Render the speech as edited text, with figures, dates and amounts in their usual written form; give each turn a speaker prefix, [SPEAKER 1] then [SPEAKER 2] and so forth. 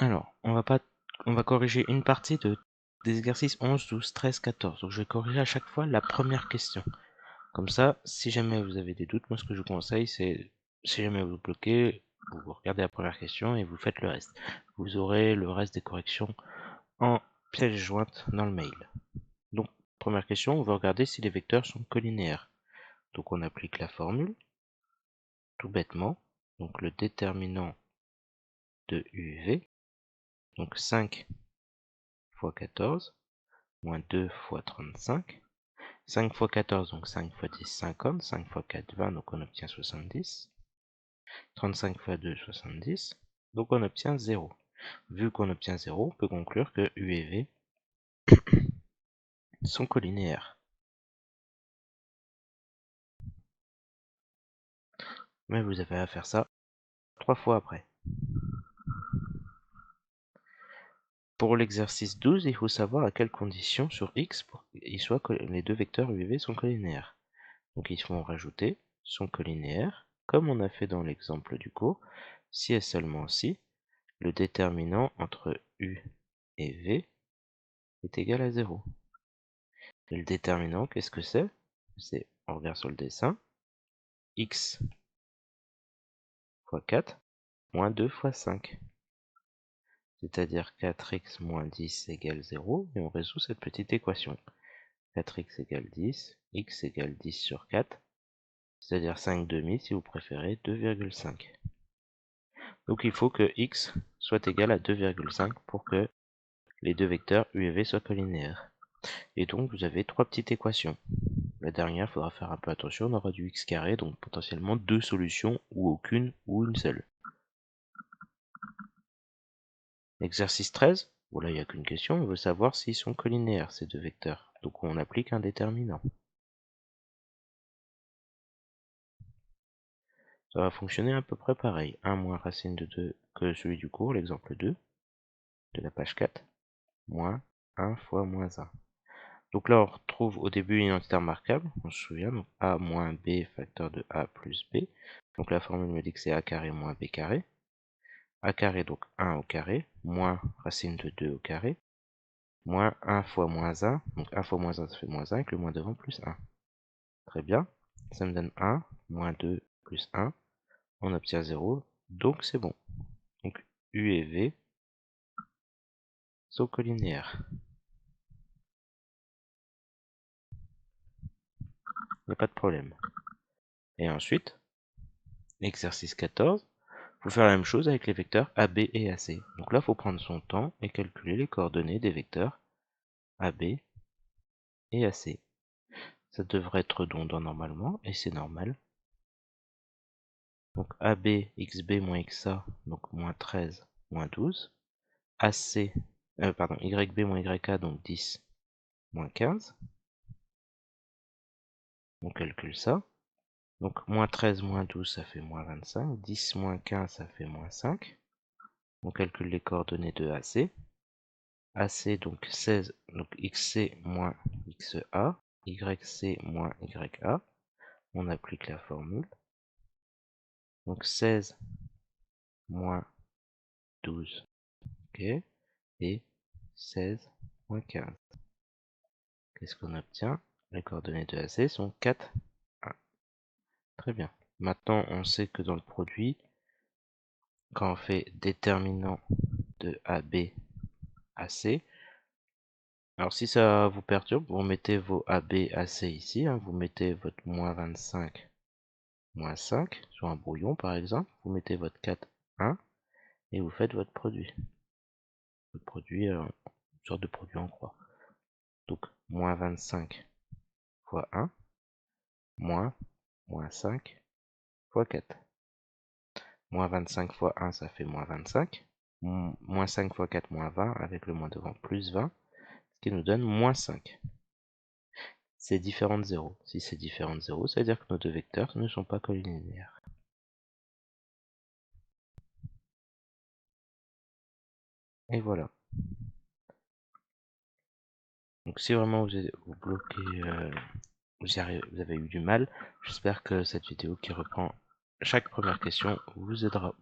[SPEAKER 1] Alors, on va corriger une partie des exercices 11, 12, 13, 14. Donc je vais corriger à chaque fois la première question. Comme ça, si jamais vous avez des doutes, moi ce que je vous conseille, c'est si jamais vous bloquez, vous regardez la première question et vous faites le reste. Vous aurez le reste des corrections en pièce jointe dans le mail. Donc, première question, on va regarder si les vecteurs sont collinéaires. Donc on applique la formule, tout bêtement. Donc le déterminant de UV, donc 5 fois 14, moins 2 fois 35. 5 fois 14, donc 5 fois 10, 50. 5 fois 4, 20, donc on obtient 70. 35 fois 2, 70. Donc on obtient 0. Vu qu'on obtient 0, on peut conclure que U et V sont collinéaires. Mais vous avez à faire ça 3 fois après. Pour l'exercice 12, il faut savoir à quelles conditions sur X pour les deux vecteurs U et V sont collinéaires. Donc ils vont rajouter sont collinéaires, comme on a fait dans l'exemple du cours, si et seulement si le déterminant entre U et V est égal à 0. Et le déterminant, qu'est-ce que c'est? C'est, on regarde sur le dessin, x fois 4 moins 2 fois 5. C'est-à-dire 4x moins 10 égale 0, et on résout cette petite équation. 4x égale 10, x égale 10 sur 4, c'est-à-dire 5 demi si vous préférez, 2,5. Donc il faut que x soit égal à 2,5 pour que les deux vecteurs u et v soient collinéaires. Et donc vous avez trois petites équations. La dernière, il faudra faire un peu attention, on aura du x carré, donc potentiellement deux solutions, ou aucune, ou une seule. Exercice 13, bon là il n'y a qu'une question, on veut savoir s'ils sont collinéaires ces deux vecteurs. Donc on applique un déterminant. Ça va fonctionner à peu près pareil. 1 moins racine de 2 que celui du cours, l'exemple 2, de la page 4, moins 1 fois moins 1. Donc là, on retrouve au début une identité remarquable, on se souvient, donc a moins b facteur de a plus b. Donc la formule me dit que c'est a carré moins b carré. A carré, donc 1 au carré, moins racine de 2 au carré, moins 1 fois moins 1, donc 1 fois moins 1 ça fait moins 1, avec le moins devant plus 1. Très bien, ça me donne 1, moins 2 plus 1, on obtient 0, donc c'est bon. Donc U et V sont collinéaires. Il n'y a pas de problème. Et ensuite, exercice 14, il faut faire la même chose avec les vecteurs AB et AC. Donc là, il faut prendre son temps et calculer les coordonnées des vecteurs AB et AC. Ça devrait être redondant normalement, et c'est normal. Donc AB, XB moins XA, donc moins 13, moins 12. AC, YB moins YA, donc 10, moins 15. On calcule ça. Donc moins 13 moins 12 ça fait moins 25, 10 moins 15 ça fait moins 5. On calcule les coordonnées de AC. AC donc 16, donc XC moins XA, YC moins YA. On applique la formule. Donc 16 moins 12, ok, et 16 moins 15. Qu'est-ce qu'on obtient? Les coordonnées de AC sont 4, 1. Très bien. Maintenant, on sait que dans le produit, quand on fait déterminant de AB, AC, alors si ça vous perturbe, vous mettez vos AB, AC ici, hein, vous mettez votre moins 25, moins 5, sur un brouillon par exemple, vous mettez votre 4, 1, et vous faites votre produit. Votre produit, une sorte de produit en croix. Donc, moins 25 fois 1, moins 5 fois 4. Moins 25 fois 1, ça fait moins 25. Moins 5 fois 4, moins 20, avec le moins devant, plus 20, ce qui nous donne moins 5. C'est différent de 0. Si c'est différent de 0, ça veut dire que nos deux vecteurs ne sont pas collinéaires. Et voilà. Donc si vraiment vous bloquez, vous avez eu du mal, j'espère que cette vidéo qui reprend chaque première question vous aidera.